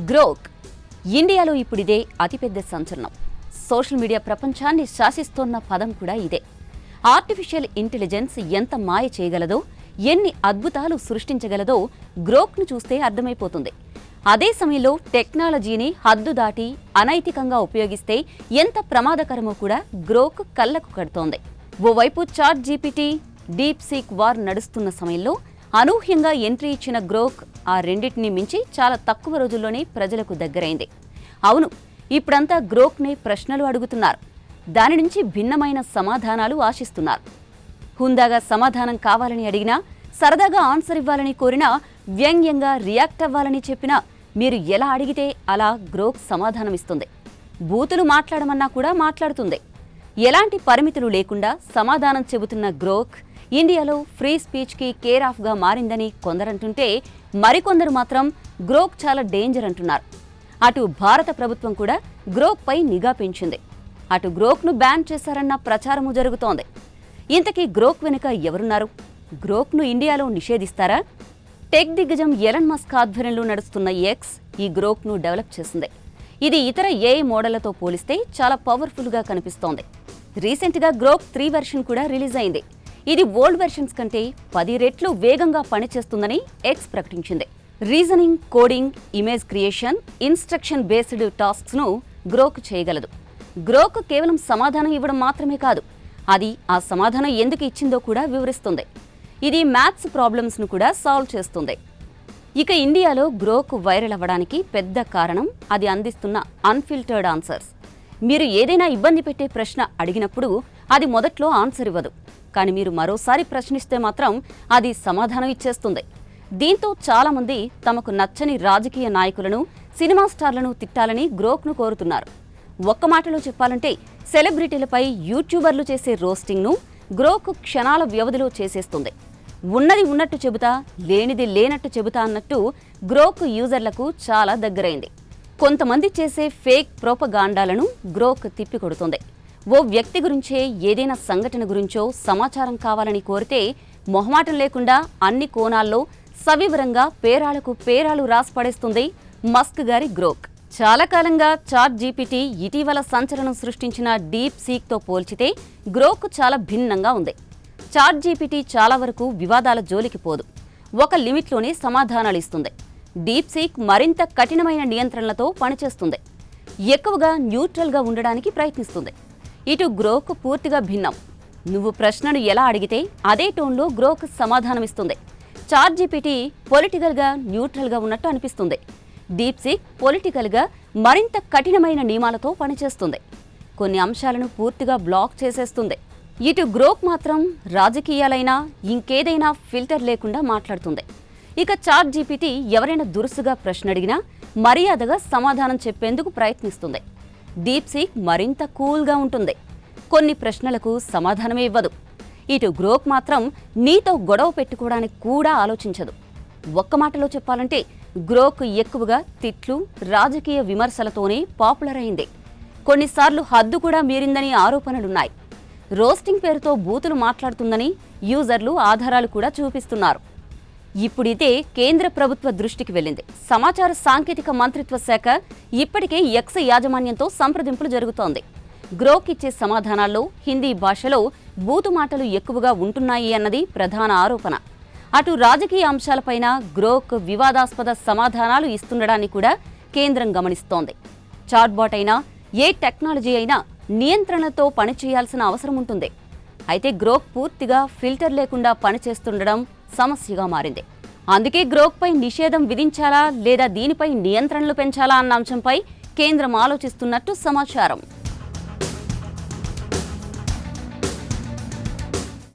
Grok ఇండియాలో ఇప్పుడిదే అతిపెద్ద సంచలనం. సోషల్ మీడియా ప్రపంచాన్ని శాసిస్తోన్న పదం కూడా ఇదే. ఆర్టిఫిషియల్ ఇంటెలిజెన్స్ ఎంత మాయ చేయగలదో, ఎన్ని అద్భుతాలు సృష్టించగలదో గ్రోక్ను చూస్తే అర్థమైపోతుంది. అదే సమయంలో టెక్నాలజీని హద్దు దాటి అనైతికంగా ఉపయోగిస్తే ఎంత ప్రమాదకరమో కూడా గ్రోక్ కళ్లకు కడుతోంది. ఓవైపు ChatGPT, DeepSeek war నడుస్తున్న సమయంలో అనూహ్యంగా ఎంట్రీ ఇచ్చిన గ్రోక్ ఆ రెండింటిని మించి చాలా తక్కువ రోజుల్లోనే ప్రజలకు దగ్గరైంది. అవును, ఇప్పుడంతా గ్రోక్నే ప్రశ్నలు అడుగుతున్నారు. దాని నుంచి భిన్నమైన సమాధానాలు ఆశిస్తున్నారు. హుందాగా సమాధానం కావాలని అడిగినా, సరదాగా ఆన్సర్ ఇవ్వాలని కోరినా, వ్యంగ్యంగా రియాక్ట్ అవ్వాలని చెప్పినా, మీరు ఎలా అడిగితే అలా గ్రోక్ సమాధానమిస్తుంది. బూతులు మాట్లాడమన్నా కూడా మాట్లాడుతుంది. ఎలాంటి పరిమితులు లేకుండా సమాధానం చెబుతున్న గ్రోక్ ఇండియాలో ఫ్రీ స్పీచ్కి కేర్ ఆఫ్గా మారిందని కొందరంటుంటే, మరికొందరు మాత్రం గ్రోక్ చాలా డేంజర్ అంటున్నారు. అటు భారత ప్రభుత్వం కూడా గ్రోక్పై నిఘా పెంచింది. అటు గ్రోక్ను బ్యాన్ చేశారన్న ప్రచారము జరుగుతోంది. ఇంతకీ గ్రోక్ వెనుక ఎవరున్నారు? గ్రోక్ను ఇండియాలో నిషేధిస్తారా? టెక్ దిగ్గజం ఎలన్ మస్క్ ఆధ్వర్యంలో నడుస్తున్న ఎక్స్ ఈ గ్రోక్ను డెవలప్ చేసింది. ఇది ఇతర ఏఐ మోడళ్లతో పోలిస్తే చాలా పవర్ఫుల్గా కనిపిస్తోంది. రీసెంట్గా గ్రోక్ 3 వెర్షన్ కూడా రిలీజ్ అయింది. ఇది ఓల్డ్ వెర్షన్స్ కంటే 10 రెట్లు వేగంగా పనిచేస్తుందని ఎక్స్ ప్రకటించింది. Reasoning, coding, image creation, instruction based టాస్క్స్ను గ్రోక్ చేయగలదు. గ్రోక్ కేవలం సమాధానం ఇవ్వడం మాత్రమే కాదు, అది ఆ సమాధానం ఎందుకు ఇచ్చిందో కూడా వివరిస్తుంది. ఇది మ్యాథ్స్ ప్రాబ్లమ్స్ను కూడా సాల్వ్ చేస్తుంది. ఇక ఇండియాలో గ్రోక్ వైరల్ అవ్వడానికి పెద్ద కారణం అది అందిస్తున్న అన్ఫిల్టర్డ్ ఆన్సర్స్. మీరు ఏదైనా ఇబ్బంది పెట్టే ప్రశ్న అడిగినప్పుడు అది మొదట్లో ఆన్సర్ ఇవ్వదు, కానీ మీరు మరోసారి ప్రశ్నిస్తే మాత్రం అది సమాధానం ఇచ్చేస్తుంది. దీంతో చాలామంది తమకు నచ్చని రాజకీయ నాయకులను, సినిమా స్టార్లను తిట్టాలని గ్రోక్ను కోరుతున్నారు. ఒక్క మాటలో చెప్పాలంటే, సెలబ్రిటీలపై యూట్యూబర్లు చేసే రోస్టింగ్ను గ్రోక్ క్షణాల వ్యవధిలో చేసేస్తుంది. ఉన్నది ఉన్నట్టు చెబుతా, లేనిది లేనట్టు చెబుతా అన్నట్టు గ్రోక్ యూజర్లకు చాలా దగ్గరైంది. కొంతమంది చేసే ఫేక్ ప్రోపగాండాలను గ్రోక్ తిప్పికొడుతుంది. ఓ వ్యక్తి గురించే, ఏదైనా సంఘటన గురించో సమాచారం కావాలని కోరితే మొహమాటం లేకుండా అన్ని కోణాల్లో సవివరంగా పేరాలకు పేరాలు రాసిపడేస్తుంది మస్క్ గారి గ్రోక్. చాలా కాలంగా చాట్ జీపీటీ, ఇటీవల సంచలనం సృష్టించిన డీప్ సీక్తో పోల్చితే గ్రోక్ చాలా భిన్నంగా ఉంది. చాట్ జీపీటీ చాలా వరకు వివాదాల జోలికి పోదు, ఒక లిమిట్లోనే సమాధానాలు ఇస్తుంది. డీప్ సీక్ మరింత కఠినమైన నియంత్రణలతో పనిచేస్తుంది, ఎక్కువగా న్యూట్రల్గా ఉండడానికి ప్రయత్నిస్తుంది. ఇటు గ్రోక్ పూర్తిగా భిన్నం. నువ్వు ప్రశ్నను ఎలా అడిగితే అదే టోన్లో గ్రోక్ సమాధానమిస్తుంది. చాట్ జీపీటీ పొలిటికల్గా న్యూట్రల్గా ఉన్నట్టు అనిపిస్తుంది. డీప్ సీక్ పొలిటికల్గా మరింత కఠినమైన నియమాలతో పనిచేస్తుంది. కొన్ని అంశాలను పూర్తిగా బ్లాక్ చేసేస్తుంది. ఇటు గ్రోక్ మాత్రం రాజకీయాలైనా ఇంకేదైనా ఫిల్టర్ లేకుండా మాట్లాడుతుంది. ఇక చాట్ జీపీటీ ఎవరైనా దురుసుగా ప్రశ్న అడిగినా మర్యాదగా సమాధానం చెప్పేందుకు ప్రయత్నిస్తుంది. డీప్ సీక్ మరింత కూల్గా ఉంటుంది, కొన్ని ప్రశ్నలకు సమాధానమే ఇవ్వదు. ఇటు గ్రోక్ మాత్రం నీతో గొడవ పెట్టుకోవడానికి కూడా ఆలోచించదు. ఒక్క మాటలో చెప్పాలంటే, గ్రోక్ ఎక్కువగా తిట్లు, రాజకీయ విమర్శలతోనే పాపులర్ అయింది. కొన్నిసార్లు హద్దు కూడా మీరిందని ఆరోపణలున్నాయి. రోస్టింగ్ పేరుతో బూతులు మాట్లాడుతుందని యూజర్లు ఆధారాలు కూడా చూపిస్తున్నారు. ఇప్పుడిదే కేంద్ర ప్రభుత్వ దృష్టికి వెళ్ళింది. సమాచార సాంకేతిక మంత్రిత్వ శాఖ ఇప్పటికే ఎక్స్ యాజమాన్యంతో సంప్రదింపులు జరుగుతోంది. గ్రోక్ ఇచ్చే సమాధానాల్లో హిందీ భాషలో బూతు మాటలు ఎక్కువగా ఉంటున్నాయి అన్నది ప్రధాన ఆరోపణ. అటు రాజకీయ అంశాలపైన గ్రోక్ వివాదాస్పద సమాధానాలు ఇస్తుండడాన్ని కూడా కేంద్రం గమనిస్తోంది. చాట్బాట్ అయినా, ఏ టెక్నాలజీ అయినా నియంత్రణతో పనిచేయాల్సిన అవసరం ఉంటుంది. అయితే గ్రోక్ పూర్తిగా ఫిల్టర్ లేకుండా పనిచేస్తుండడం సమస్యగా మారింది. అందుకే గ్రోక్పై నిషేధం విధించాలా లేదా దీనిపై నియంత్రణలు పెంచాలా అన్న అంశంపై కేంద్రం ఆలోచిస్తున్నట్టు సమాచారం.